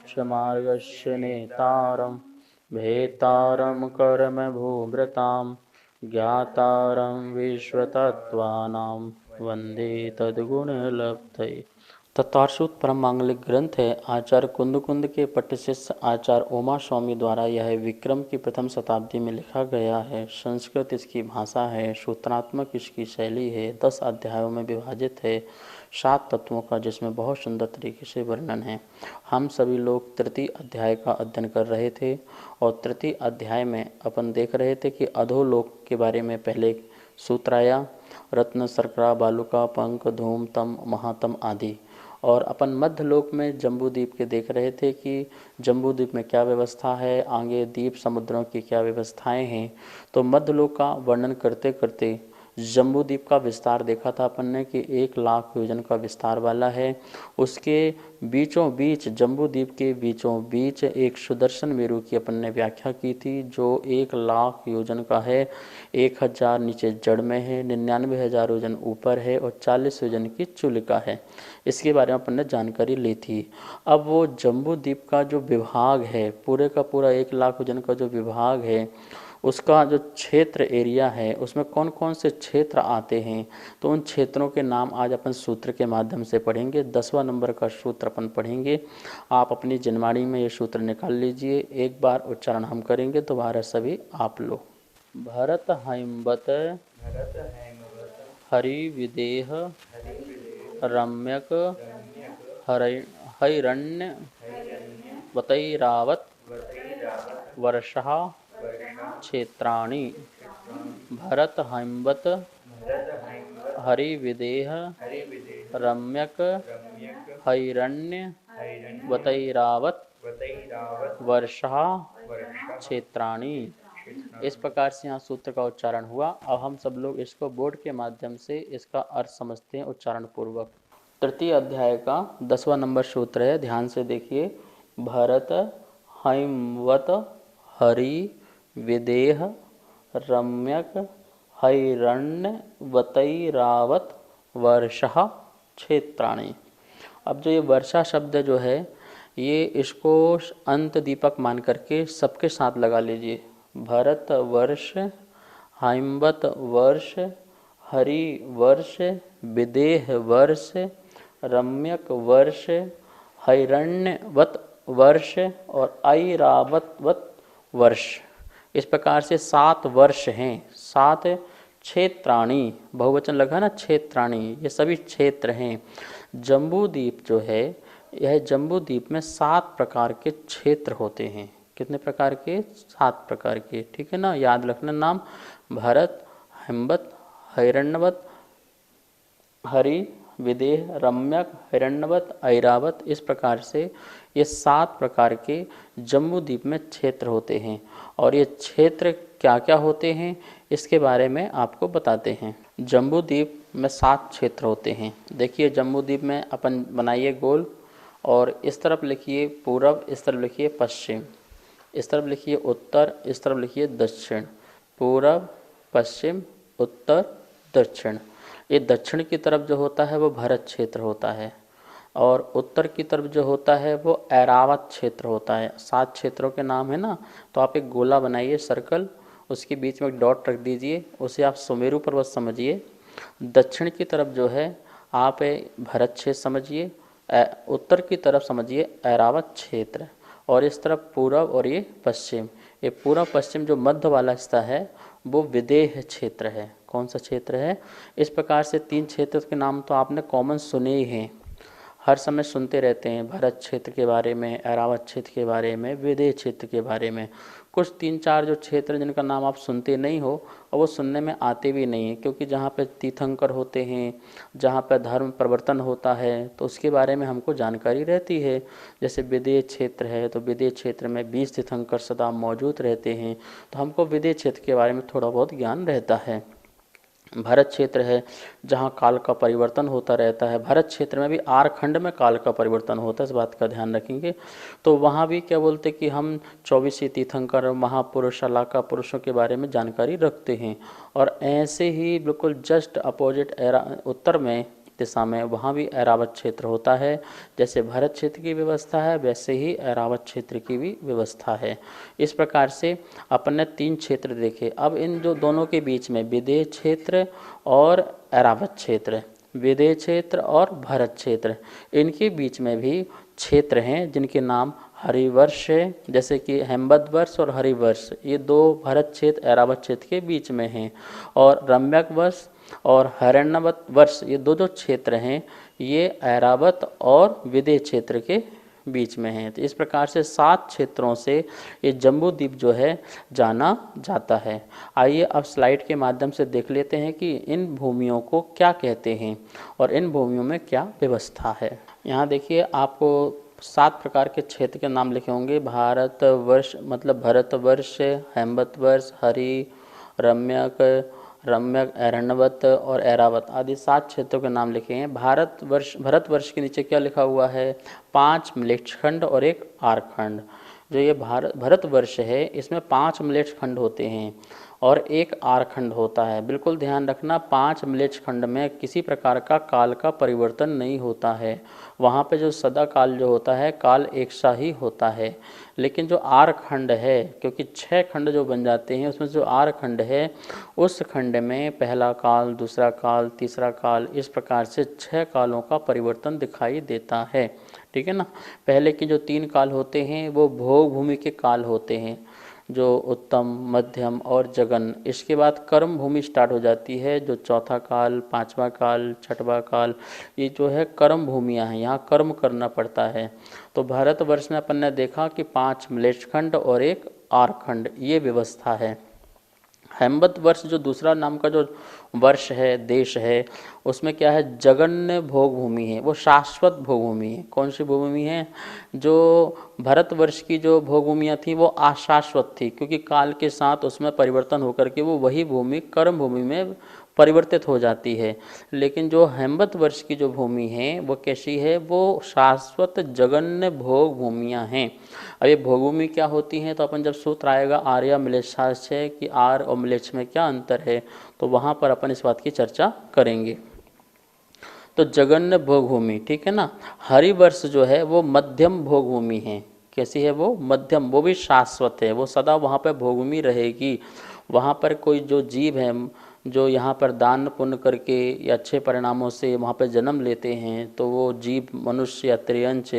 मोक्षमार्गस्य नेतारं भेतारं कर्मभूभृतां ज्ञातारं विश्वतत्त्वानां वन्दे तद्गुणलब्धये। तत्वार्षूत परम मांगलिक ग्रंथ है। आचार्य कुंद कुंद के पट्ट शिष्य आचार्य उमा स्वामी द्वारा यह विक्रम की प्रथम शताब्दी में लिखा गया है। संस्कृत इसकी भाषा है, सूत्रात्मक इसकी शैली है, 10 अध्यायों में विभाजित है, 7 तत्वों का, जिसमें बहुत सुंदर तरीके से वर्णन है। हम सभी लोग तृतीय अध्याय का अध्ययन कर रहे थे और तृतीय अध्याय में अपन देख रहे थे कि अधोलोक के बारे में पहले सूत्र आया, रत्न शर्करा बालुका पंक धूम तम महातम आदि। और अपन मध्यलोक में जम्बूद्वीप के देख रहे थे कि जम्बूद्वीप में क्या व्यवस्था है, आगे द्वीप समुद्रों की क्या व्यवस्थाएं हैं। तो मध्यलोक का वर्णन करते करते जम्बूद्वीप का विस्तार देखा था अपन ने कि 1 लाख योजन का विस्तार वाला है। उसके बीचों बीच, जम्बूद्वीप के बीचों बीच एक सुदर्शन मेरु की अपन ने व्याख्या की थी, जो 1 लाख योजन का है। 1000 नीचे जड़ में है, 99,000 योजन ऊपर है और 40 योजन की चूलिका है। इसके बारे में अपन ने जानकारी ली थी। अब वो जम्बूद्वीप का जो विभाग है, पूरे का पूरा 1 लाख योजन का जो विभाग है, उसका जो क्षेत्र एरिया है, उसमें कौन कौन से क्षेत्र आते हैं, तो उन क्षेत्रों के नाम आज अपन सूत्र के माध्यम से पढ़ेंगे। 10वां नंबर का सूत्र अपन पढ़ेंगे। आप अपनी जनवाणी में ये सूत्र निकाल लीजिए। एक बार उच्चारण हम करेंगे, दोबारा सभी आप लो। भरत हैमवत हरि विदेह रम्यक हैरण्य वतैरावत वर्षः क्षेत्राणि। भरत हैमवत हरि विदेह रम्यक हैरण्य वतैरावत वर्षः क्षेत्राणि। इस प्रकार से यहाँ सूत्र का उच्चारण हुआ। अब हम सब लोग इसको बोर्ड के माध्यम से इसका अर्थ समझते हैं उच्चारण पूर्वक। तृतीय अध्याय का 10वां नंबर सूत्र है, ध्यान से देखिए। भरत हैमवत हरि विदेह रम्यक हैरण्य वतैरावत वर्षः क्षेत्राणि। अब जो ये वर्षा शब्द जो है, ये इसको अंत दीपक मान करके सबके साथ लगा लीजिए। भरत वर्ष, हैमवत वर्ष, हरि वर्ष, विदेह वर्ष, रम्यक वर्ष, हैरण्यवत वर्ष और ऐरावतवत वर्ष। इस प्रकार से 7 वर्ष हैं। 7 क्षेत्राणि, बहुवचन लगा ना, क्षेत्राणि, ये सभी क्षेत्र हैं। जम्बूद्वीप जो है, यह जम्बूद्वीप में 7 प्रकार के क्षेत्र होते हैं। कितने प्रकार के? 7 प्रकार के, ठीक है ना, याद रखना नाम। भरत, हैमवत, हैरण्यवत, हरि विदेह रम्यक हिरण्यवत ऐरावत। इस प्रकार से ये 7 प्रकार के जम्बूद्वीप में क्षेत्र होते हैं। और ये क्षेत्र क्या क्या होते हैं, इसके बारे में आपको बताते हैं। जम्बूद्वीप में 7 क्षेत्र होते हैं। देखिए, जम्बूद्वीप में अपन बनाइए गोल, और इस तरफ लिखिए पूरब, इस तरफ लिखिए पश्चिम, इस तरफ लिखिए उत्तर, इस तरफ लिखिए दक्षिण। पूरब, पश्चिम, उत्तर, दक्षिण। ये दक्षिण की तरफ जो होता है वो भरत क्षेत्र होता है, और उत्तर की तरफ जो होता है वो ऐरावत क्षेत्र होता है। 7 क्षेत्रों के नाम है ना, तो आप एक गोला बनाइए, सर्कल, उसके बीच में एक डॉट रख दीजिए, उसे आप सुमेरु पर्वत समझिए। दक्षिण की तरफ जो है आप भरत क्षेत्र समझिए, उत्तर की तरफ समझिए ऐरावत क्षेत्र, और इस तरफ पूरब और ये पश्चिम। ये पूर्व पश्चिम जो मध्य वाला हिस्सा है वो विदेह क्षेत्र है। कौन सा क्षेत्र है? इस प्रकार से 3 क्षेत्र के नाम तो आपने कॉमन सुने ही हैं, हर समय सुनते रहते हैं। भरत क्षेत्र के बारे में, ऐरावत क्षेत्र के बारे में, विदेह क्षेत्र के बारे में। कुछ 3-4 जो क्षेत्र जिनका नाम आप सुनते नहीं हो, और वो सुनने में आते भी नहीं हैं, क्योंकि जहाँ पे तीर्थंकर होते हैं, जहाँ पे धर्म परिवर्तन होता है, तो उसके बारे में हमको जानकारी रहती है। जैसे विदेह क्षेत्र है, तो विदेह क्षेत्र में 20 तीर्थंकर सदा मौजूद रहते हैं, तो हमको विदेह क्षेत्र के बारे में थोड़ा बहुत ज्ञान रहता है। भरत क्षेत्र है जहाँ काल का परिवर्तन होता रहता है। भरत क्षेत्र में भी आरखंड में काल का परिवर्तन होता है, इस बात का ध्यान रखेंगे। तो वहाँ भी क्या बोलते कि हम 24 तीर्थंकर महापुरुष शलाका पुरुषों के बारे में जानकारी रखते हैं। और ऐसे ही बिल्कुल जस्ट अपोजिट उत्तर में दिशा में, वहाँ भी ऐरावत क्षेत्र होता है। जैसे भरत क्षेत्र की व्यवस्था है वैसे ही ऐरावत क्षेत्र की भी व्यवस्था है। इस प्रकार से अपन ने 3 क्षेत्र देखे। अब इन जो दोनों के बीच में विदेह क्षेत्र और ऐरावत क्षेत्र, विदेह क्षेत्र और भरत क्षेत्र, इनके बीच में भी क्षेत्र हैं जिनके नाम हरिवर्ष है, जैसे कि हेमवद वर्ष और हरिवर्ष, ये 2 भरत क्षेत्र ऐरावत क्षेत्र के बीच में हैं। और रम्यक वर्ष और हरण्यवत वर्ष, ये 2 जो क्षेत्र हैं ये ऐरावत और विदेह क्षेत्र के बीच में हैं। तो इस प्रकार से 7 क्षेत्रों से ये जम्बू द्वीप जो है जाना जाता है। आइए अब स्लाइड के माध्यम से देख लेते हैं कि इन भूमियों को क्या कहते हैं और इन भूमियों में क्या व्यवस्था है। यहाँ देखिए आपको 7 प्रकार के क्षेत्र के नाम लिखे होंगे। भारतवर्ष मतलब भरतवर्ष, हेमवतवर्ष, हरि, रम्यक, ऐरण्यवत और ऐरावत आदि 7 क्षेत्रों के नाम लिखे हैं। भरतवर्ष के नीचे क्या लिखा हुआ है? 5 मलेच्छखंड और 1 आरखंड। जो ये भरतवर्ष है इसमें 5 मलेच्छखंड होते हैं और 1 आरखंड होता है। बिल्कुल ध्यान रखना, 5 मलेच्छखंड में किसी प्रकार का काल का परिवर्तन नहीं होता है। वहाँ पे जो सदा काल जो होता है काल एक सा ही होता है। लेकिन जो आरखंड है, क्योंकि 6 खंड जो बन जाते हैं उसमें जो आरखंड है उस खंड में पहला काल, दूसरा काल, तीसरा काल, इस प्रकार से 6 कालों का परिवर्तन दिखाई देता है। ठीक है ना। पहले के जो 3 काल होते हैं वो भोग भूमि के काल होते हैं, जो उत्तम, मध्यम और जगन। इसके बाद कर्म भूमि स्टार्ट हो जाती है, जो चौथा काल, 5वां काल, 6वां काल, ये जो है कर्म भूमियाँ हैं, यहाँ कर्म करना पड़ता है। तो भारतवर्ष में अपन ने देखा कि 5 मलेच्छखंड और 1 आरखंड, ये व्यवस्था है। हेमवत वर्ष जो दूसरा नाम का जो वर्ष है, देश है, उसमें क्या है? जगन्य भोग भूमि है, वो शाश्वत भोग भूमि है। कौन सी भोग भूमि है? जो भरतवर्ष की जो भोग भूमियाँ थी वो अशाश्वत थी, क्योंकि काल के साथ उसमें परिवर्तन होकर के वो वही भूमि कर्म भूमि में परिवर्तित हो जाती है। लेकिन जो हेमवत वर्ष की जो भूमि है वो कैसी है? वो शाश्वत जगन्य भोग भूमियाँ हैं। अब ये भोग भूमि क्या होती हैं? तो अपन जब सूत्र आएगा आर्य म्लेच्छाश्चय कि आर और म्लेच्छ में क्या अंतर है, तो वहाँ पर अपन इस बात की चर्चा करेंगे। तो जगन्य भोग भूमि, ठीक है ना। हरिवर्ष जो है वो मध्यम भोग भूमि है। कैसी है वो? मध्यम, वो भी शाश्वत है, वो सदा वहाँ पर भोग भूमि रहेगी। वहाँ पर कोई जो जीव है जो यहाँ पर दान पुण्य करके या अच्छे परिणामों से वहाँ पर जन्म लेते हैं, तो वो जीव मनुष्य या त्रियंच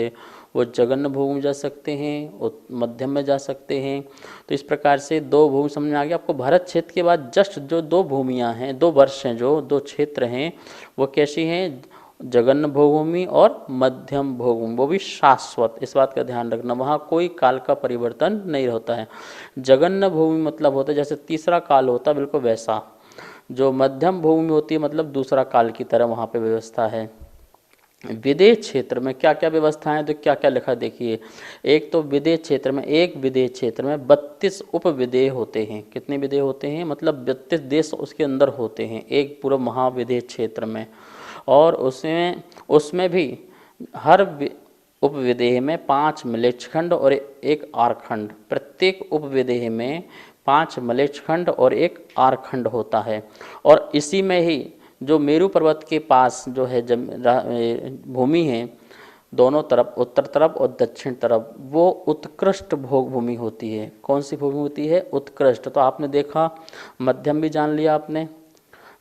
वो जगन्य भोग में जा सकते हैं और मध्यम में जा सकते हैं। तो इस प्रकार से 2 भूमि समझ में आ गया आपको। भारत क्षेत्र के बाद जस्ट जो 2 भूमियाँ हैं, 2 वर्ष हैं, जो 2 क्षेत्र हैं, वो कैसी हैं? जगन्य भोगभूमि और मध्यम भोगभूमि, वो भी शाश्वत। इस बात का ध्यान रखना, वहाँ कोई काल का परिवर्तन नहीं होता है। जगन्य भूमि मतलब होता है जैसे तीसरा काल होता है, बिल्कुल वैसा। जो मध्यम भूमि होती है मतलब दूसरा काल की तरह वहाँ पे व्यवस्था है। विदेह क्षेत्र में क्या क्या व्यवस्थाएं, तो क्या क्या लिखा देखिए। एक तो विदेह क्षेत्र में, एक विदेह क्षेत्र में 32 उप विदेह होते हैं। कितने विदेह होते हैं? मतलब 32 देश उसके अंदर होते हैं एक पूरा महाविदेह क्षेत्र में। और उसमें भी हर उप विदेह में 5 मलेच्छखंड और 1 आरखंड। प्रत्येक उप विदेह में 5 मलेच्छखंड और 1 आरखंड होता है। और इसी में ही जो मेरू पर्वत के पास जो है भूमि है, दोनों तरफ, उत्तर तरफ और दक्षिण तरफ, वो उत्कृष्ट भोग भूमि होती है। कौन सी भूमि होती है? उत्कृष्ट। तो आपने देखा, मध्यम भी जान लिया आपने,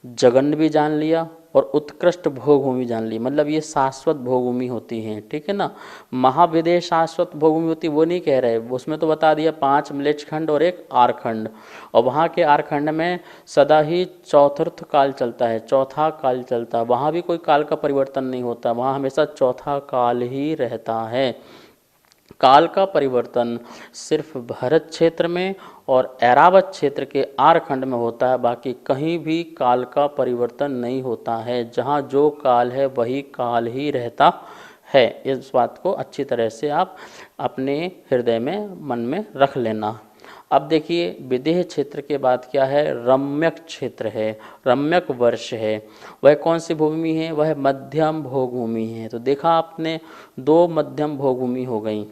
जगन्य भी जान लिया और उत्कृष्ट भोग भूमि जान ली। मतलब ये शाश्वत भोग भूमि होती हैं, ठीक है ना। महाविदेह शाश्वत भोग भूमि होती, वो नहीं कह रहे, उसमें तो बता दिया 5 मलेच्छखंड और 1 आरखंड। और वहाँ के आरखंड में सदा ही चौथर्थ काल चलता है, चौथा काल चलता है। वहाँ भी कोई काल का परिवर्तन नहीं होता, वहाँ हमेशा चौथा काल ही रहता है। काल का परिवर्तन सिर्फ भरत क्षेत्र में और ऐरावत क्षेत्र के आरखंड में होता है, बाकी कहीं भी काल का परिवर्तन नहीं होता है। जहाँ जो काल है वही काल ही रहता है। इस बात को अच्छी तरह से आप अपने हृदय में, मन में रख लेना। अब देखिए विदेह क्षेत्र के बाद क्या है? रम्यक क्षेत्र है, रम्यक वर्ष है। वह कौन सी भूमि है? वह मध्यम भोग भूमि है। तो देखा आपने, 2 मध्यम भोग भूमि हो गई।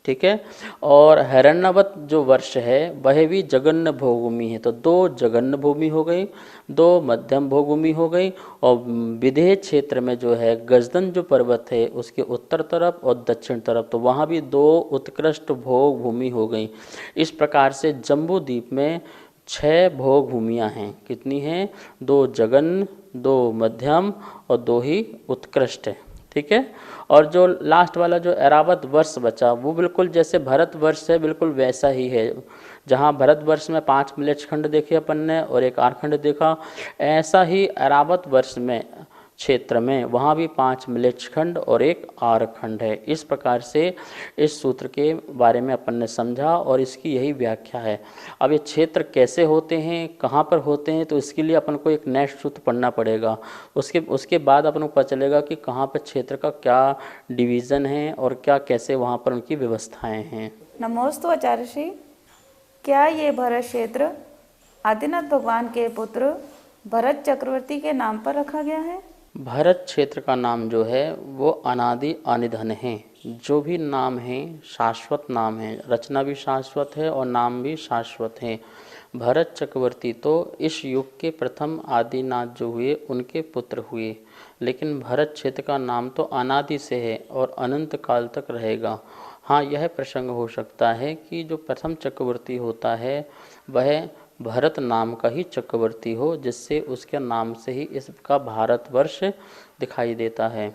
ठीक है। और हिरण्यवत जो वर्ष है वह भी जगन्न भूमि है, तो 2 जगन्न भूमि हो गई, 2 मध्यम भूमि हो गई। और विदेह क्षेत्र में जो है गजदन जो पर्वत है उसके उत्तर तरफ और दक्षिण तरफ, तो वहाँ भी 2 उत्कृष्ट भोग भूमि हो गई। इस प्रकार से जम्बू द्वीप में 6 भोग भूमियाँ हैं। कितनी हैं? 2 जगन्न, 2 मध्यम और 2 ही उत्कृष्ट है। ठीक है। और जो लास्ट वाला जो ऐरावत वर्ष बचा वो बिल्कुल जैसे भारतवर्ष है बिल्कुल वैसा ही है। जहाँ भारतवर्ष में 5 मिलक्षखंड देखे अपन ने और एक आरखंड देखा, ऐसा ही ऐरावत वर्ष में क्षेत्र में वहाँ भी 5 मिलक्षखंड और एक आरखंड है। इस प्रकार से इस सूत्र के बारे में अपन ने समझा और इसकी यही व्याख्या है। अब ये क्षेत्र कैसे होते हैं, कहाँ पर होते हैं, तो इसके लिए अपन को एक नेक्स्ट सूत्र पढ़ना पड़ेगा। उसके बाद अपन को पता चलेगा कि कहाँ पर क्षेत्र का क्या डिवीज़न है और क्या कैसे वहाँ पर उनकी व्यवस्थाएं हैं। नमोस्तु आचार्य श्री। क्या ये भरत क्षेत्र आदिनाथ भगवान के पुत्र भरत चक्रवर्ती के नाम पर रखा गया है? भरत क्षेत्र का नाम जो है वो अनादि अनिधन है। जो भी नाम है शाश्वत नाम है, रचना भी शाश्वत है और नाम भी शाश्वत है। भरत चक्रवर्ती तो इस युग के प्रथम आदिनाथ जो हुए उनके पुत्र हुए, लेकिन भरत क्षेत्र का नाम तो अनादि से है और अनंत काल तक रहेगा। हाँ, यह प्रसंग हो सकता है कि जो प्रथम चक्रवर्ती होता है वह भरत नाम का ही चक्रवर्ती हो, जिससे उसके नाम से ही इसका भारतवर्ष दिखाई देता है।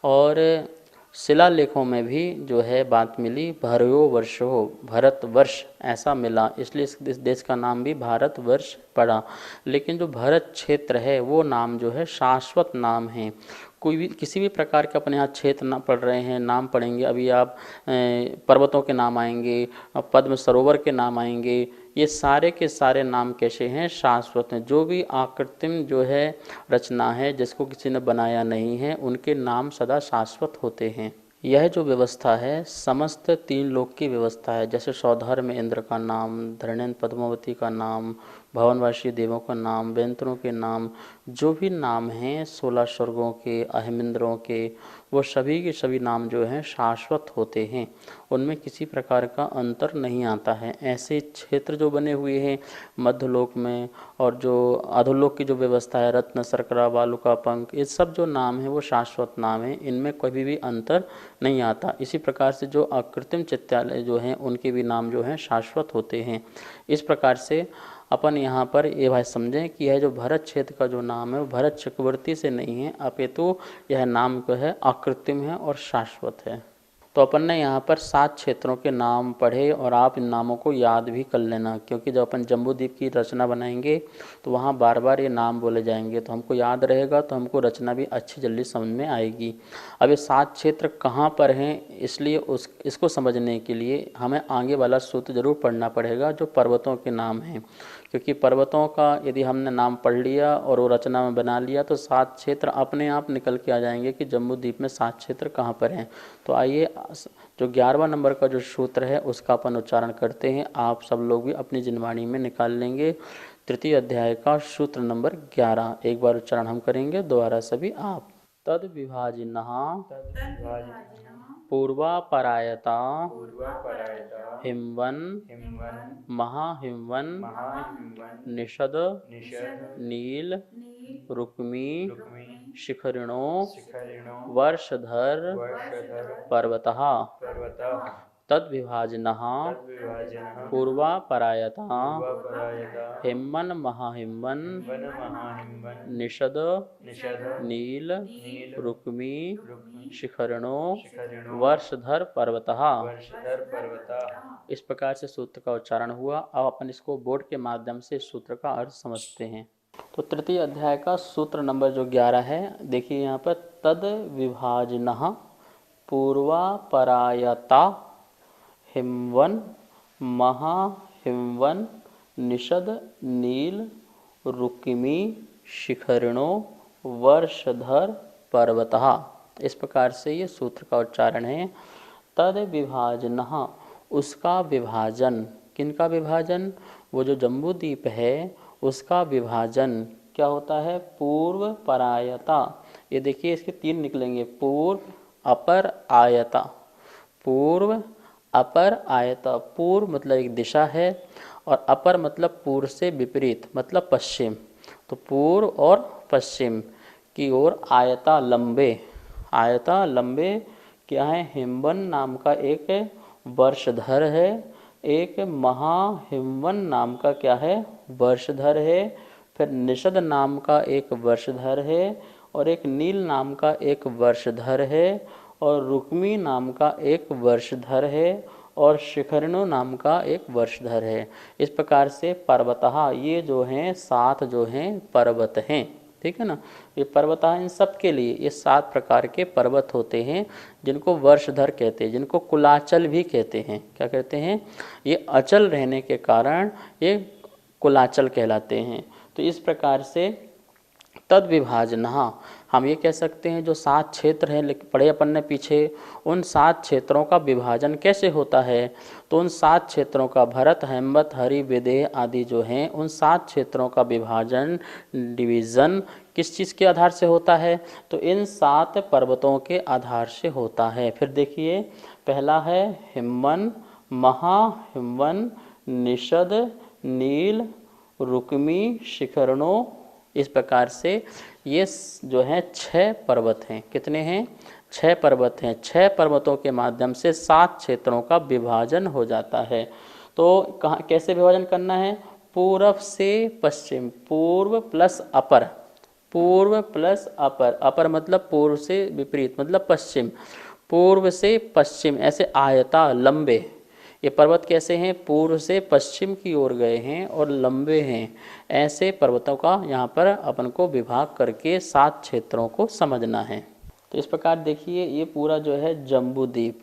और शिलालेखों में भी जो है बात मिली भरयो वर्षो, भारतवर्ष ऐसा मिला, इसलिए इस देश का नाम भी भारतवर्ष पड़ा। लेकिन जो भरत क्षेत्र है वो नाम जो है शाश्वत नाम है। कोई भी किसी भी प्रकार के अपने यहाँ क्षेत्र ना पढ़ रहे हैं, नाम पढ़ेंगे, अभी आप पर्वतों के नाम आएंगे, पद्म सरोवर के नाम आएंगे, ये सारे के सारे नाम कैसे हैं? शाश्वत हैं। जो भी आकृतिम जो है रचना है जिसको किसी ने बनाया नहीं है उनके नाम सदा शाश्वत होते हैं। यह जो व्यवस्था है समस्त 3 लोक की व्यवस्था है। जैसे सौधर में इंद्र का नाम, धरणेन्द्र पद्मावती का नाम, भवनवासी देवों का नाम, वेंतरों के नाम, जो भी नाम हैं 16 स्वर्गों के, अहिमिंद्रों के, वो सभी के सभी नाम जो हैं शाश्वत होते हैं, उनमें किसी प्रकार का अंतर नहीं आता है। ऐसे क्षेत्र जो बने हुए हैं मध्यलोक में और जो अधोलोक की जो व्यवस्था है रत्न, शर्करा, वालुका, पंख, ये सब जो नाम है वो शाश्वत नाम है, इनमें कभी भी अंतर नहीं आता। इसी प्रकार से जो अकृत्रिम चित्तालय जो हैं उनके भी नाम जो हैं शाश्वत होते हैं। इस प्रकार से अपन यहाँ पर ये बात समझें कि यह जो भरत क्षेत्र का जो नाम है वो भरत चक्रवर्ती से नहीं है, अपितु यह नाम जो है अकृत्रिम है और शाश्वत है। तो अपन ने यहाँ पर 7 क्षेत्रों के नाम पढ़े और आप इन नामों को याद भी कर लेना, क्योंकि जब अपन जम्बूद्वीप की रचना बनाएंगे तो वहाँ बार बार ये नाम बोले जाएंगे, तो हमको याद रहेगा, तो हमको रचना भी अच्छी जल्दी समझ में आएगी। अब ये 7 क्षेत्र कहाँ पर हैं, इसलिए इसको समझने के लिए हमें आगे वाला सूत्र जरूर पढ़ना पड़ेगा जो पर्वतों के नाम हैं। क्योंकि पर्वतों का यदि हमने नाम पढ़ लिया और वो रचना में बना लिया तो 7 क्षेत्र अपने आप निकल के आ जाएंगे कि जम्बूद्वीप में 7 क्षेत्र कहाँ पर हैं। तो आइए जो 11वां नंबर का जो सूत्र है उसका अपन उच्चारण करते हैं। आप सब लोग भी अपनी जिनवाणी में निकाल लेंगे। तृतीय अध्याय का सूत्र नंबर 11, एक बार उच्चारण हम करेंगे, दोबारा सभी आप। तद विभाजिनः पूर्वापरायता हिमवन महाहिमवन निषद नील रुक्मी शिखरिणो वर्षधर पर्वतः तद्विभाजनः पूर्वापरायता हिमवन महाहिमवन निषद नील रुक्मी शिखरिणो वर्षधर पर्वतः। इस प्रकार से सूत्र का उच्चारण हुआ। अब अपन इसको बोर्ड के माध्यम से इस सूत्र का अर्थ समझते हैं। तो तृतीय अध्याय का सूत्र नंबर जो 11 है, देखिए यहाँ पर तद विभाजनः पूर्वापरायता हिमवन महाहिमवन निषद नील रुक्मी शिखरिणो वर्षधर पर्वतः। इस प्रकार से ये सूत्र का उच्चारण है। तद विभाजनः, उसका विभाजन, किनका विभाजन? वो जो जम्बूद्वीप है उसका विभाजन क्या होता है? पूर्व परायता। ये देखिए इसके 3 निकलेंगे, पूर्व अपर आयता, पूर्व अपर आयत, पूर्व मतलब एक दिशा है और अपर मतलब पूर्व से विपरीत मतलब पश्चिम। तो पूर्व और पश्चिम की ओर आयता लंबे, आयता लंबे क्या है, हिमवन नाम का एक वर्षधर है, एक महाहिमवन नाम का क्या है, वर्षधर है, फिर निषद नाम का एक वर्षधर है और एक नील नाम का एक वर्षधर है और रुक्मी नाम का एक वर्षधर है और शिखरिणु नाम का एक वर्षधर है। इस प्रकार से पर्वतः ये जो हैं 7 जो हैं पर्वत हैं, ठीक है ना। ये पर्वतः इन सब के लिए ये 7 प्रकार के पर्वत होते हैं जिनको वर्षधर कहते हैं, जिनको कुलाचल भी कहते हैं। क्या कहते हैं, ये अचल रहने के कारण ये कुलाचल कहलाते हैं। तो इस प्रकार से तद विभाजन, हाँ हम ये कह सकते हैं जो 7 क्षेत्र हैं पढ़े अपन ने पीछे, उन 7 क्षेत्रों का विभाजन कैसे होता है। तो उन 7 क्षेत्रों का भरत, हेमवत, हरि, विदेह आदि जो हैं उन 7 क्षेत्रों का विभाजन डिवीज़न किस चीज़ के आधार से होता है, तो इन 7 पर्वतों के आधार से होता है। फिर देखिए पहला है हिमवन, महाहिमवन, निषद, नील, रुक्मी, शिखरणों। इस प्रकार से ये जो हैं 6 पर्वत हैं। कितने हैं, 6 पर्वत हैं। 6 पर्वतों के माध्यम से 7 क्षेत्रों का विभाजन हो जाता है। तो कहाँ कैसे विभाजन करना है, पूर्व से पश्चिम, पूर्व प्लस अपर, पूर्व प्लस अपर, अपर मतलब पूर्व से विपरीत मतलब पश्चिम, पूर्व से पश्चिम ऐसे आयता लंबे। ये पर्वत कैसे हैं, पूर्व से पश्चिम की ओर गए हैं और लंबे हैं। ऐसे पर्वतों का यहाँ पर अपन को विभाग करके 7 क्षेत्रों को समझना है। तो इस प्रकार देखिए ये पूरा जो है जम्बू द्वीप,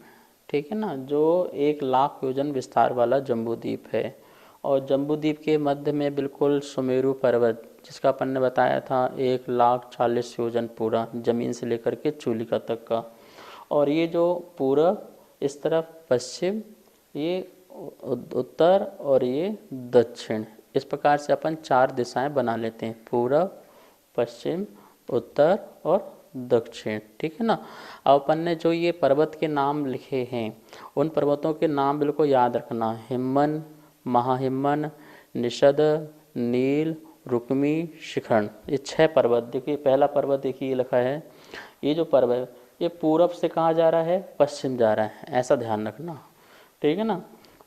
ठीक है ना, जो 1 लाख योजन विस्तार वाला जम्बू द्वीप है। और जम्बू द्वीप के मध्य में बिल्कुल सुमेरु पर्वत, जिसका अपन ने बताया था 1,40,000 योजन पूरा, ज़मीन से लेकर के चूलिका तक का। और ये जो पूरब, इस तरफ पश्चिम, ये उत्तर और ये दक्षिण। इस प्रकार से अपन 4 दिशाएं बना लेते हैं, पूरब, पश्चिम, उत्तर और दक्षिण, ठीक है ना। अब अपन ने जो ये पर्वत के नाम लिखे हैं उन पर्वतों के नाम बिल्कुल याद रखना, हिमवन, महाहिमवन, निषद, नील, रुक्मी, शिखरण। ये 6 पर्वत। देखिए पहला पर्वत देखिए ये लिखा है, ये जो पर्वत ये पूरब से कहाँ जा रहा है, पश्चिम जा रहा है, ऐसा ध्यान रखना, ठीक है ना।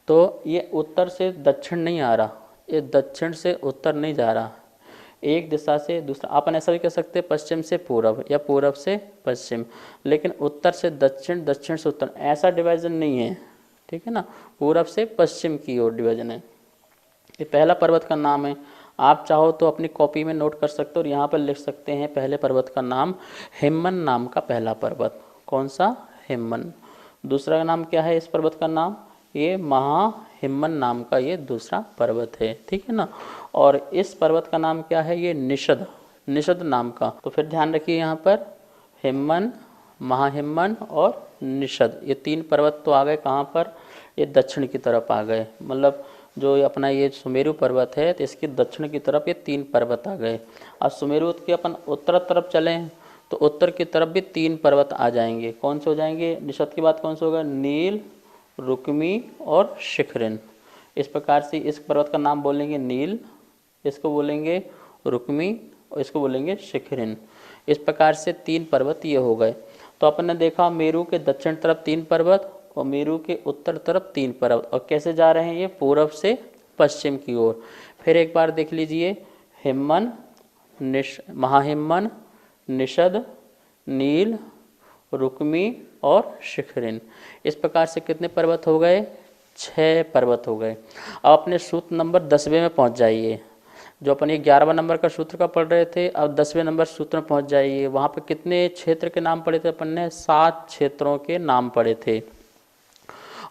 तो ये उत्तर से दक्षिण नहीं आ रहा, ये दक्षिण से उत्तर नहीं जा रहा, एक दिशा से दूसरा। अपन ऐसा भी कह सकते हैं पश्चिम से पूरब या पूरब से पश्चिम, लेकिन उत्तर से दक्षिण, दक्षिण से उत्तर, ऐसा डिवीजन नहीं है, ठीक है ना। पूरब से पश्चिम की ओर डिवीजन है। ये पहला पर्वत का नाम है। आप चाहो तो अपनी कॉपी में नोट कर सकते हो और यहाँ पर लिख सकते हैं पहले पर्वत का नाम हिमवन नाम का पहला पर्वत। कौन सा, हिमवन। दूसरा नाम क्या है इस पर्वत का नाम, ये महाहिमवन नाम का ये दूसरा पर्वत है, ठीक है ना। और इस पर्वत का नाम क्या है, ये निषद, निषद नाम का। तो फिर ध्यान रखिए यहाँ पर हिमवन, महाहिमवन और निषद, ये 3 पर्वत तो आ गए कहाँ पर, ये दक्षिण की तरफ आ गए। मतलब जो अपना ये सुमेरु पर्वत है तो इसकी दक्षिण की तरफ ये 3 पर्वत आ गए। अब सुमेरु के अपन उत्तर तरफ चलें तो उत्तर की तरफ भी 3 पर्वत आ जाएंगे। कौन से हो जाएंगे, निषद की बात कौन सा होगा, नील, रुक्मी और शिखरिन। इस प्रकार से इस पर्वत का नाम बोलेंगे नील, इसको बोलेंगे रुक्मी और इसको बोलेंगे शिखरिन। इस प्रकार से 3 पर्वत ये हो गए। तो अपन ने देखा मेरू के दक्षिण तरफ 3 पर्वत और मेरू के उत्तर तरफ 3 पर्वत, और कैसे जा रहे हैं ये, पूरब से पश्चिम की ओर। फिर एक बार देख लीजिए, हिमवन, महाहिमवन, निषद, नील, रुक्मी और शिखरिन। इस प्रकार से कितने पर्वत हो गए, 6 पर्वत हो गए। अब अपने सूत्र नंबर 10वें में पहुंच जाइए। जो अपन ये 11वां नंबर का सूत्र का पढ़ रहे थे, अब 10वें नंबर सूत्र में पहुंच जाइए। वहाँ पे कितने क्षेत्र के नाम पढ़े थे अपन ने, 7 क्षेत्रों के नाम पढ़े थे।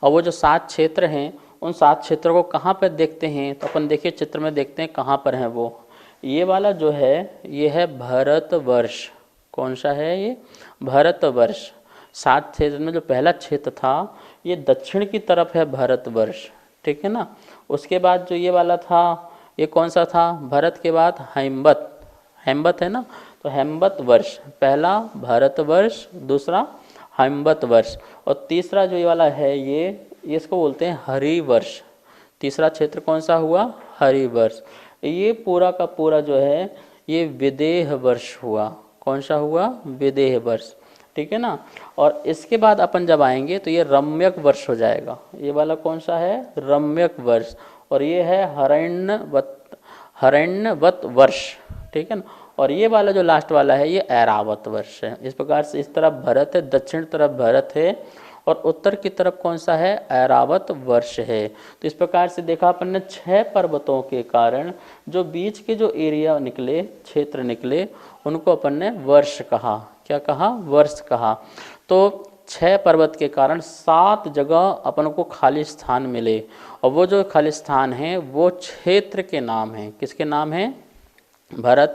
और वो जो 7 क्षेत्र हैं उन 7 क्षेत्रों को कहाँ पर देखते हैं, तो अपन देखिए चित्र में देखते हैं कहाँ पर हैं वो। ये वाला जो है ये है भारतवर्ष। कौन सा है ये, भारतवर्ष। 7 क्षेत्र में जो पहला क्षेत्र था ये दक्षिण की तरफ है भारतवर्ष, ठीक है ना। उसके बाद जो ये वाला था ये कौन सा था, भारत के बाद हेमवत, हेमवत है ना, तो हेमवत वर्ष, पहला भारतवर्ष, दूसरा हेमवत वर्ष, और तीसरा जो ये वाला है ये इसको बोलते हैं हरिवर्ष। तीसरा क्षेत्र कौन सा हुआ? हरिवर्ष। ये पूरा का पूरा जो है ये विदेह वर्ष हुआ। कौन सा हुआ? विदेह वर्ष, ठीक है ना। और इसके बाद अपन जब आएंगे तो ये रम्यक वर्ष हो जाएगा। ये वाला कौन सा है? रम्यक वर्ष। और ये है हरण्यवत वर्ष, ठीक है ना। और ये वाला जो लास्ट वाला है ये ऐरावत वर्ष है। इस प्रकार से इस तरफ भरत है, दक्षिण तरफ भरत है और उत्तर की तरफ कौन सा है? ऐरावत वर्ष है। तो इस प्रकार से देखा अपन ने 6 पर्वतों के कारण जो बीच के जो एरिया निकले, क्षेत्र निकले, उनको अपन ने वर्ष कहा। क्या कहा? वर्ष कहा। तो 6 पर्वत के कारण 7 जगह अपन को खाली स्थान मिले और वो जो खाली स्थान हैं वो क्षेत्र के नाम हैं। किसके नाम हैं? भरत,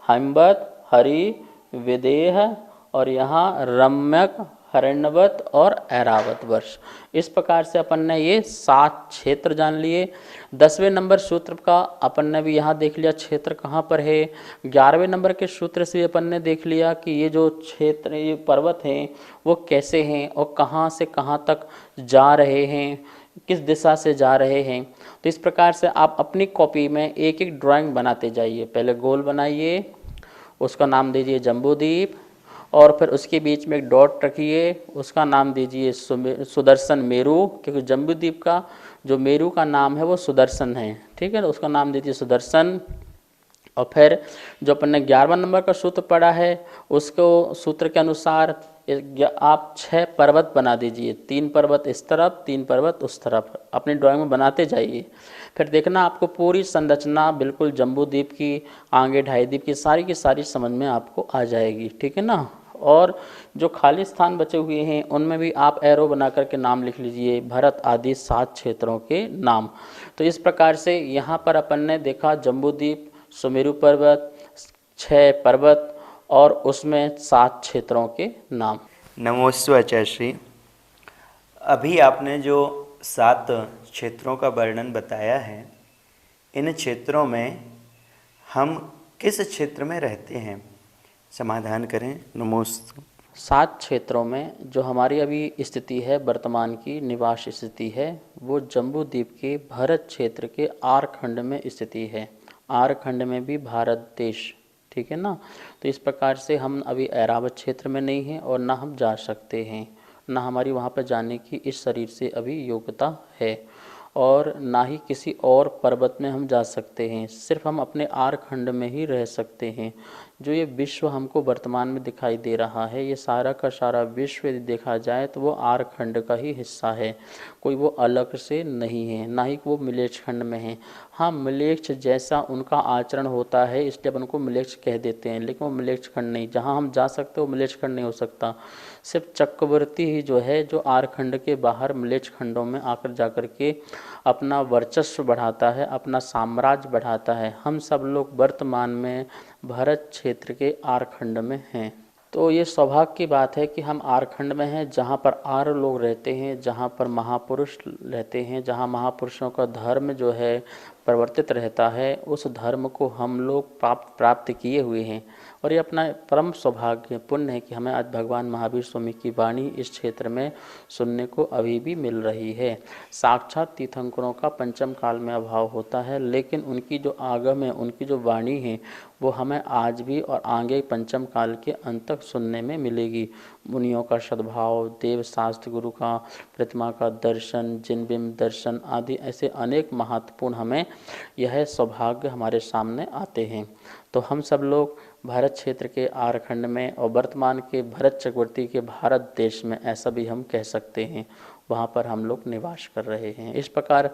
हिमवत, हरि, विदेह और यहाँ रम्यक, हरण्यवत और ऐरावत वर्ष। इस प्रकार से अपन ने ये 7 क्षेत्र जान लिए। 10वें नंबर सूत्र का अपन ने भी यहाँ देख लिया क्षेत्र कहाँ पर है। 11वें नंबर के सूत्र से अपन ने देख लिया कि ये जो क्षेत्र, ये पर्वत हैं वो कैसे हैं और कहाँ से कहाँ तक जा रहे हैं, किस दिशा से जा रहे हैं। तो इस प्रकार से आप अपनी कॉपी में एक एक ड्राइंग बनाते जाइए। पहले गोल बनाइए, उसका नाम दीजिए जम्बूद्वीप, और फिर उसके बीच में एक डॉट रखिए, उसका नाम दीजिए सुदर्शन मेरू, क्योंकि जम्बूद्वीप का जो मेरू का नाम है वो सुदर्शन है, ठीक है ना। उसका नाम दीजिए सुदर्शन। और फिर जो अपन ने 11वां नंबर का सूत्र पढ़ा है उसको सूत्र के अनुसार आप 6 पर्वत बना दीजिए। 3 पर्वत इस तरफ, 3 पर्वत उस तरफ, अपनी ड्राइंग में बनाते जाइए। फिर देखना आपको पूरी संरचना बिल्कुल जम्बूद्वीप की, आगे ढाई द्वीप की सारी समझ में आपको आ जाएगी, ठीक है ना। और जो खाली स्थान बचे हुए हैं उनमें भी आप एरो बना करके नाम लिख लीजिए, भरत आदि 7 क्षेत्रों के नाम। तो इस प्रकार से यहाँ पर अपन ने देखा जम्बूद्वीप, सुमेरु पर्वत, 6 पर्वत और उसमें 7 क्षेत्रों के नाम। नमोस्तु आचार्य श्री। अभी आपने जो 7 क्षेत्रों का वर्णन बताया है, इन क्षेत्रों में हम किस क्षेत्र में रहते हैं? समाधान करें। नमोस्तु। 7 क्षेत्रों में जो हमारी अभी स्थिति है, वर्तमान की निवास स्थिति है, वो जम्बूद्वीप के भरत क्षेत्र के आर खंड में स्थिति है। आर खंड में भी भारत देश, ठीक है ना। तो इस प्रकार से हम अभी ऐरावत क्षेत्र में नहीं हैं और ना हम जा सकते हैं, ना हमारी वहाँ पर जाने की इस शरीर से अभी योग्यता है, और ना ही किसी और पर्वत में हम जा सकते हैं। सिर्फ हम अपने आर खंड में ही रह सकते हैं। जो ये विश्व हमको वर्तमान में दिखाई दे रहा है, ये सारा का सारा विश्व यदि देखा जाए तो वो आर खंड का ही हिस्सा है, कोई वो अलग से नहीं है, ना ही वो मिलेच्छ खंड में है। हाँ, मिलेच्छ जैसा उनका आचरण होता है इसलिए अपन को मिलेच्छ कह देते हैं, लेकिन वो मिलेच्छ खंड नहीं। जहाँ हम जा सकते हो मिलेच्छ खंड नहीं हो सकता। सिर्फ चक्रवर्ती ही जो है जो आर खंड के बाहर मिलेच्छ खंडों में आकर जाकर के अपना वर्चस्व बढ़ाता है, अपना साम्राज्य बढ़ाता है। हम सब लोग वर्तमान में भरत क्षेत्र के आर खंड में हैं। तो ये सौभाग्य की बात है कि हम आर खंड में हैं, जहाँ पर आर लोग रहते हैं, जहाँ पर महापुरुष रहते हैं, जहाँ महापुरुषों का धर्म जो है परिवर्तित रहता है, उस धर्म को हम लोग प्राप्त किए हुए हैं। और ये अपना परम सौभाग्य पुण्य है कि हमें आज भगवान महावीर स्वामी की वाणी इस क्षेत्र में सुनने को अभी भी मिल रही है। साक्षात तीर्थंकरों का पंचम काल में अभाव होता है, लेकिन उनकी जो आगम है, उनकी जो वाणी है, वो हमें आज भी और आगे पंचम काल के अंत तक सुनने में मिलेगी। मुनियों का सद्भाव, देव शास्त्र, गुरु का प्रतिमा का दर्शन, जिन बिंब दर्शन आदि ऐसे अनेक महत्वपूर्ण हमें यह सौभाग्य हमारे सामने आते हैं। तो हम सब लोग भारत क्षेत्र के आर खंड में और वर्तमान के भरत चक्रवर्ती के भारत देश में, ऐसा भी हम कह सकते हैं, वहाँ पर हम लोग निवास कर रहे हैं। इस प्रकार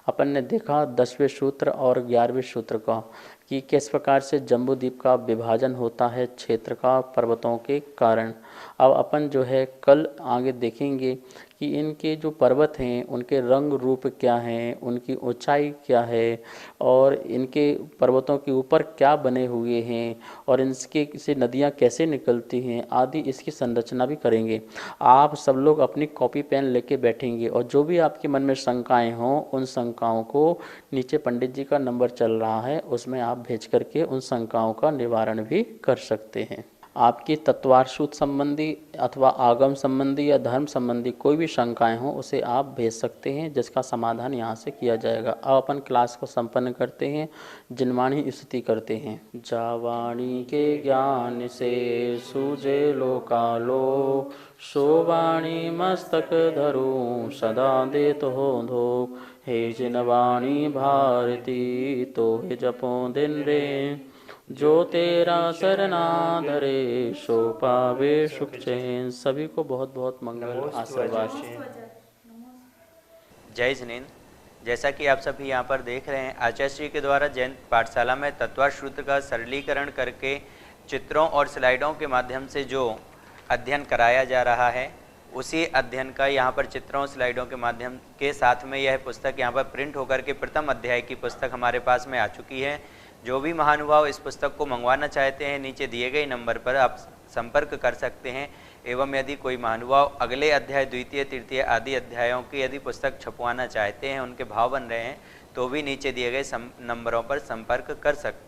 अपन ने देखा 10वें सूत्र और 11वें सूत्र का कि किस प्रकार से जम्बूद्वीप का विभाजन होता है क्षेत्र का पर्वतों के कारण। अब अपन जो है कल आगे देखेंगे कि इनके जो पर्वत हैं उनके रंग रूप क्या हैं, उनकी ऊंचाई क्या है, और इनके पर्वतों के ऊपर क्या बने हुए हैं, और इनके से नदियाँ कैसे निकलती हैं आदि, इसकी संरचना भी करेंगे। आप सब लोग अपनी कॉपी पेन लेके बैठेंगे और जो भी आपके मन में शंकाएं हों, उन शंकाओं को नीचे पंडित जी का नंबर चल रहा है, उसमें आप भेज करके उन शंकाओं का निवारण भी कर सकते हैं। आपकी तत्वार्षूत संबंधी अथवा आगम संबंधी या धर्म संबंधी कोई भी शंकाएं हो उसे आप भेज सकते हैं, जिसका समाधान यहाँ से किया जाएगा। अब अपन क्लास को संपन्न करते हैं, जिनवाणी स्तुति करते हैं। जावाणी के ज्ञान से सूझे लोकालो, सो वाणी मस्तक धरूं सदा देत हो धो। हे जिनवाणी भारती तो हे जपो दिन रे, जो तेरा सरना धरे सो पावे सुख चैन। सभी को बहुत बहुत मंगल आशीर्वाद। जय जिनेन्द्र। जैसा कि आप सभी यहाँ पर देख रहे हैं, आचार्य श्री के द्वारा जैन पाठशाला में तत्वार्थ सूत्र का सरलीकरण करके चित्रों और स्लाइडों के माध्यम से जो अध्ययन कराया जा रहा है, उसी अध्ययन का यहाँ पर चित्रों स्लाइडों के माध्यम के साथ में यह पुस्तक यहाँ पर प्रिंट होकर के प्रथम अध्याय की पुस्तक हमारे पास में आ चुकी है। जो भी महानुभाव इस पुस्तक को मंगवाना चाहते हैं, नीचे दिए गए नंबर पर आप संपर्क कर सकते हैं। एवं यदि कोई महानुभाव अगले अध्याय, द्वितीय, तृतीय आदि अध्यायों की यदि पुस्तक छपवाना चाहते हैं, उनके भाव बन रहे हैं, तो भी नीचे दिए गए नंबरों पर संपर्क कर सकते हैं।